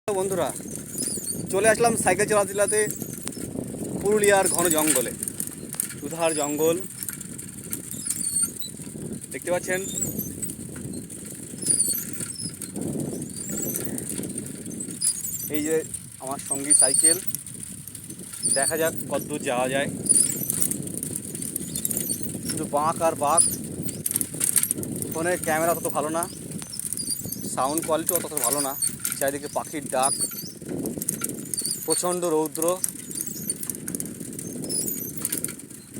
বন্ধুরা, চলে আসলাম সাইকেল চালাতে চালাতে পুরুলিয়ার ঘন জঙ্গলে। উধার জঙ্গল দেখতে পাচ্ছেন। এই যে আমার সঙ্গী সাইকেল, দেখা যাক কতদূর যাওয়া যায়। শুধু বাঁক আর বাঁক। ফোনের ক্যামেরা তত ভালো না, সাউন্ড কোয়ালিটিও তত ভালো না। চারিদিকে পাখির ডাক, প্রচণ্ড রৌদ্র,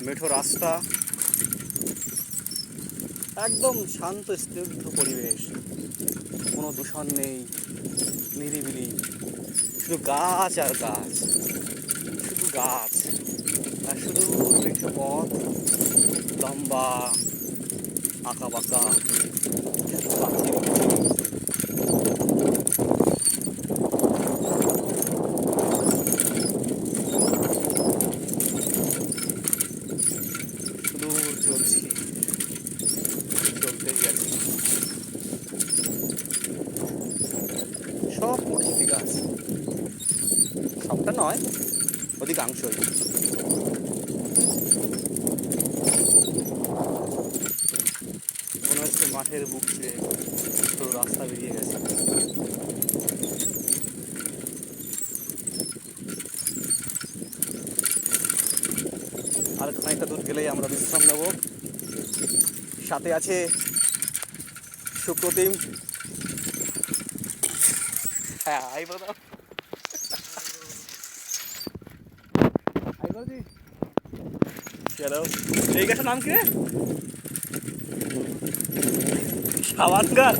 মেঠো রাস্তা, একদম শান্ত স্তব্ধ পরিবেশ, কোনো দূষণ নেই, নিরিবিলি, শুধু গাছ আর গাছ, শুধু গাছ আর শুধু মেঠো পথ, লম্বা আঁকা বাঁকা, পাখির সুদূর চলছি, চলতেই গেছে। সব পরিচিতি গাছ, সবটা নয়, অধিকাংশই। মনে হচ্ছে মাঠের বুক ছিঁড়ে তো রাস্তা বেরিয়ে গেছে। আর খানিকটা দূর গেলেই আমরা বিশ্রাম নেব। সাথে আছে সুপ্রতিম। হ্যাঁ, আই বলো। চলো, এই গাছের নাম কি রে? সাবান গাছ।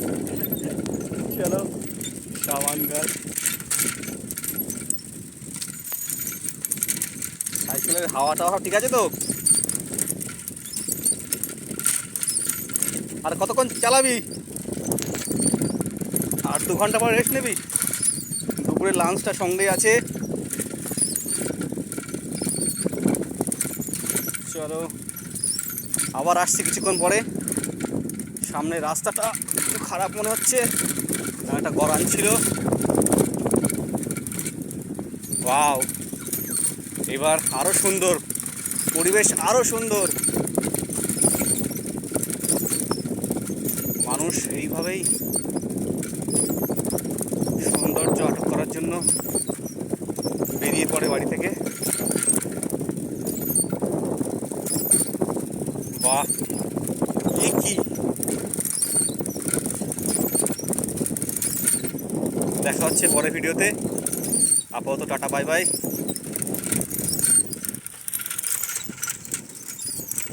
চলো, সাবান গাছ। সাইকেলের হাওয়া টাওয়া ঠিক আছে তো? আর কতক্ষণ চালাবি? আর 2 ঘন্টা পর রেস্ট নিবি? দুপুরে লাঞ্চটা সঙ্গেই আছে। চলো, আবার আসছি কিছুক্ষণ পরে। সামনে রাস্তাটা একটু খারাপ মনে হচ্ছে, একটা গরান ছিল। ওয়াও, এবার আরো সুন্দর পরিবেশ, আরো সুন্দর। মানুষ এইভাবেই সৌন্দর্য আটক করার জন্য বেরিয়ে পড়ে বাড়ি থেকে। বাহ, এ কি! দেখা হচ্ছে পরের ভিডিওতে। আপাতত টাটা, বাই বাই।